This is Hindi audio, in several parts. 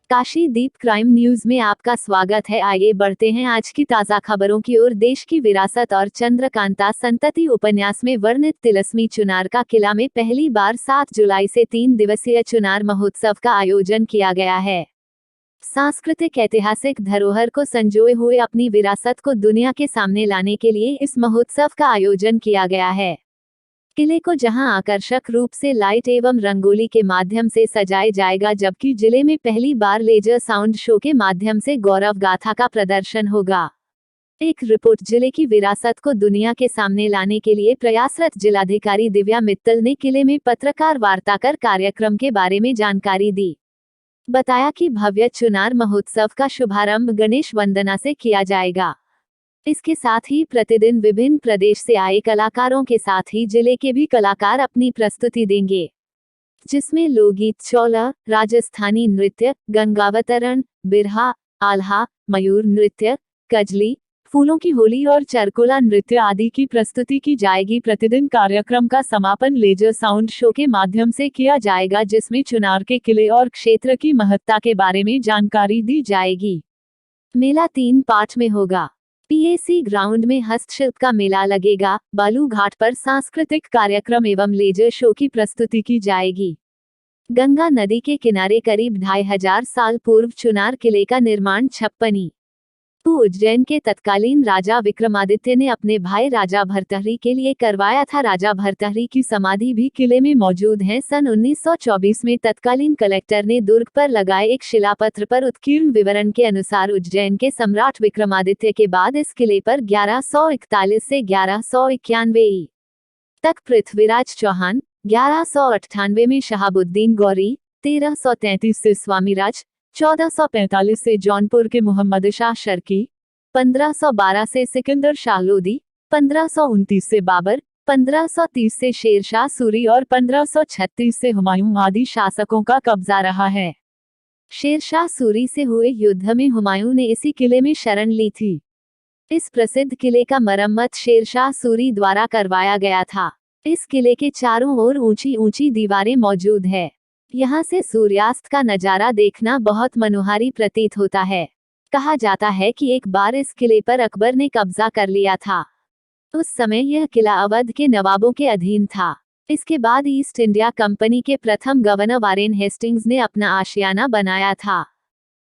काशीदीप क्राइम न्यूज में आपका स्वागत है। आइए बढ़ते हैं आज की ताजा खबरों की ओर। देश की विरासत और चंद्रकांता संतति उपन्यास में वर्णित तिलस्मी चुनार का किला में पहली बार 7 जुलाई से 3 दिवसीय चुनार महोत्सव का आयोजन किया गया है। सांस्कृतिक ऐतिहासिक धरोहर को संजोए हुए अपनी विरासत को दुनिया के सामने लाने के लिए इस महोत्सव का आयोजन किया गया है। किले को जहां आकर्षक रूप से लाइट एवं रंगोली के माध्यम से सजाया जाएगा, जबकि जिले में पहली बार लेजर साउंड शो के माध्यम से गौरव गाथा का प्रदर्शन होगा। एक रिपोर्ट। जिले की विरासत को दुनिया के सामने लाने के लिए प्रयासरत जिलाधिकारी दिव्या मित्तल ने किले में पत्रकार वार्ता कर कार्यक्रम के बारे में जानकारी दी। बताया कि भव्य चुनार महोत्सव का शुभारंभ गणेश वंदना से किया जाएगा। इसके साथ ही प्रतिदिन विभिन्न प्रदेश से आए कलाकारों के साथ ही जिले के भी कलाकार अपनी प्रस्तुति देंगे, जिसमें लोकगीत, चौला, राजस्थानी नृत्य, गंगावतरण, बिरहा, आल्हा, मयूर नृत्य, कजली, फूलों की होली और चरकोला नृत्य आदि की प्रस्तुति की जाएगी। प्रतिदिन कार्यक्रम का समापन लेजर साउंड शो के माध्यम से किया जाएगा, जिसमें चुनार के किले और क्षेत्र की महत्ता के बारे में जानकारी दी जाएगी। मेला 3 पार्ट में होगा। पीएसी ग्राउंड में हस्तशिल्प का मेला लगेगा। बालू घाट पर सांस्कृतिक कार्यक्रम एवं लेजर शो की प्रस्तुति की जाएगी। गंगा नदी के किनारे करीब 2500 साल पूर्व चुनार किले का निर्माण 56 उज्जैन के तत्कालीन राजा विक्रमादित्य ने अपने भाई राजा भर्तृहरि के लिए करवाया था। राजा भर्तृहरि की समाधि भी किले में मौजूद है। सन 1924 में तत्कालीन कलेक्टर ने दुर्ग पर लगाए एक शिलापत्र पर उत्कीर्ण विवरण के अनुसार उज्जैन के सम्राट विक्रमादित्य के बाद इस किले पर 1141 से 1191 तक पृथ्वीराज चौहान, 1198 में शहाबुद्दीन गौरी, 1333 से स्वामीराज, 1445 से जौनपुर के मोहम्मद शाह शर्की, 1512 से सिकंदर शाह लोदी, 1529 से बाबर, 1530 से शेरशाह सूरी और 1536 से हुमायूं आदि शासकों का कब्जा रहा है। शेरशाह सूरी से हुए युद्ध में हुमायूं ने इसी किले में शरण ली थी। इस प्रसिद्ध किले का मरम्मत शेरशाह सूरी द्वारा करवाया गया था। इस किले के चारों ओर ऊंची ऊंची दीवारें मौजूद है। यहाँ से सूर्यास्त का नजारा देखना बहुत मनोहारी प्रतीत होता है। कहा जाता है कि एक बार इस किले पर अकबर ने कब्जा कर लिया था। उस समय यह किला अवध के नवाबों के अधीन था। इसके बाद ईस्ट इंडिया कंपनी के प्रथम गवर्नर वारेन हेस्टिंग्स ने अपना आशियाना बनाया था।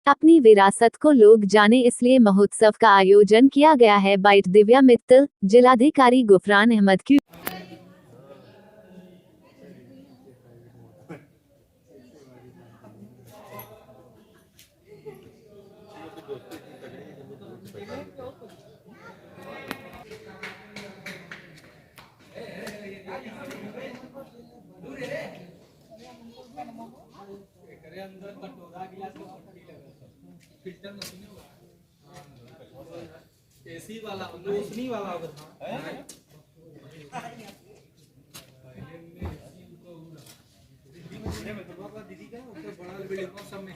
अपनी विरासत को लोग जाने इसलिए महोत्सव का आयोजन किया गया है। बाइट दिव्या मित्तल, जिलाधिकारी गुफरान अहमद की। एसी वाला रोशनी वाला है। दीदी का बड़ा बिल्डिंग सब में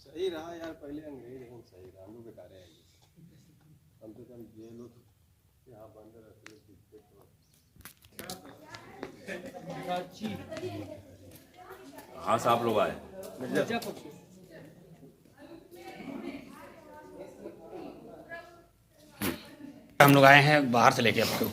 सही रहा यार। पहले अंग्रेज लेकिन सही रहा। हम लोग बेकार है। कम से कम ये लोग यहाँ बंद रहते दिखते तो। हाँ साहब लोग आए। हम लोग आए हैं बाहर से लेके आपको।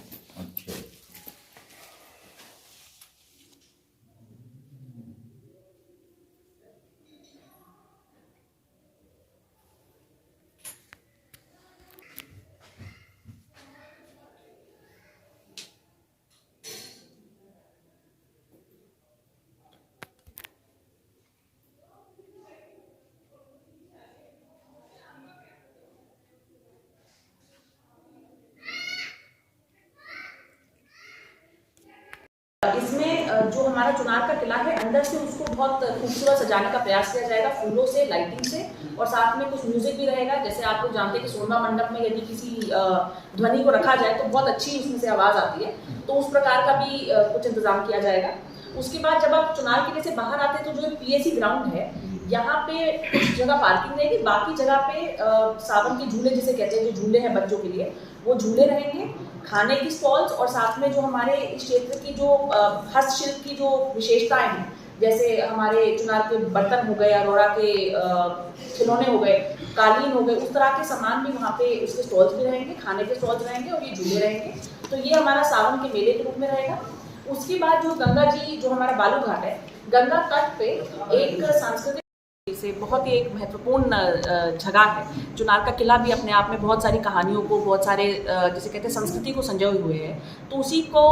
हमारा चुनार का किला है, अंदर से उसको बहुत खूबसूरत सजाने का प्रयास किया जाएगा, फूलों से, लाइटिंग से, और साथ में कुछ म्यूजिक भी रहेगा। जैसे आप लोग जानते हैं कि सोनमा मंडप में यदि किसी ध्वनि को रखा जाए तो बहुत अच्छी उसमें से आवाज़ आती है, तो उस प्रकार का भी कुछ इंतजाम किया जाएगा। उसके बाद जब आप चुनार किले से बाहर आते हैं तो जो पीएसी ग्राउंड है, यहाँ पे कुछ जगह पार्किंग रहेगी, बाकी जगह पे सावन के झूले जिसे कहते हैं, जो झूले हैं बच्चों के लिए, वो झूले रहेंगे, खाने की स्टॉल्स, और साथ में जो हमारे इस क्षेत्र की जो हस्तशिल्प की जो विशेषताएं हैं, जैसे हमारे चुनार के बर्तन हो गए, अरोड़ा के खिलौने हो गए, कालीन हो गए, उस तरह के सामान भी वहाँ पे उसके स्टॉल्स भी रहेंगे, खाने के स्टॉल्स रहेंगे और ये झूले रहेंगे। तो ये हमारा सावन के मेले के रूप में रहेगा। उसके बाद जो गंगा जी, जो हमारा बालू घाट है, गंगा तट पे एक सांस्कृतिक से बहुत ही एक महत्वपूर्ण जगह है। चुनार का किला भी अपने आप में बहुत सारी कहानियों को, बहुत सारे जिसे कहते हैं संस्कृति को संजोए हुए है, तो उसी को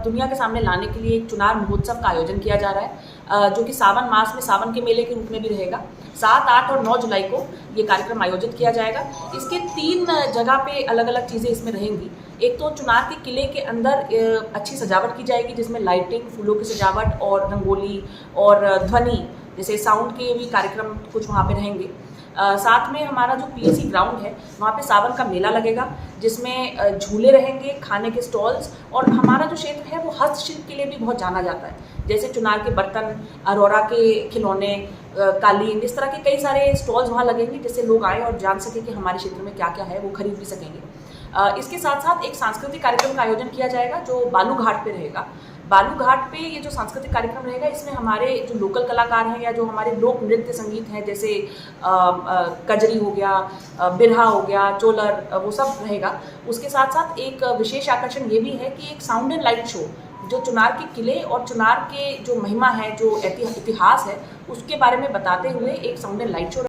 दुनिया के सामने लाने के लिए एक चुनार महोत्सव का आयोजन किया जा रहा है, जो कि सावन मास में सावन के मेले के रूप में भी रहेगा। 7, 8 और 9 जुलाई को ये कार्यक्रम आयोजित किया जाएगा। इसके 3 जगह पे अलग अलग चीज़ें इसमें रहेंगी। एक तो चुनार के किले के अंदर अच्छी सजावट की जाएगी, जिसमें लाइटिंग, फूलों की सजावट और रंगोली और ध्वनि जैसे साउंड के भी कार्यक्रम कुछ वहाँ पे रहेंगे। साथ में हमारा जो पीएसी ग्राउंड है, वहाँ पे सावन का मेला लगेगा, जिसमें झूले रहेंगे, खाने के स्टॉल्स, और हमारा जो क्षेत्र है वो हस्तशिल्प के लिए भी बहुत जाना जाता है। जैसे चुनार के बर्तन, अरोड़ा के खिलौने, कालीन, इस तरह के कई सारे स्टॉल्स वहाँ लगेंगे, जिससे लोग आए और जान सकें कि हमारे क्षेत्र में क्या क्या है, वो खरीद भी सकेंगे। इसके साथ साथ एक सांस्कृतिक कार्यक्रम का आयोजन किया जाएगा, जो बालू घाट पे रहेगा। बालू घाट पे ये जो सांस्कृतिक कार्यक्रम रहेगा, इसमें हमारे जो लोकल कलाकार हैं या जो हमारे लोक नृत्य संगीत हैं, जैसे कजरी हो गया, बिरहा हो गया, चोलर, वो सब रहेगा। उसके साथ साथ एक विशेष आकर्षण ये भी है कि एक साउंड एंड लाइट शो, जो चुनार के किले और चुनार के जो महिमा है, जो इतिहास है, उसके बारे में बताते हुए एक साउंड एंड लाइट शो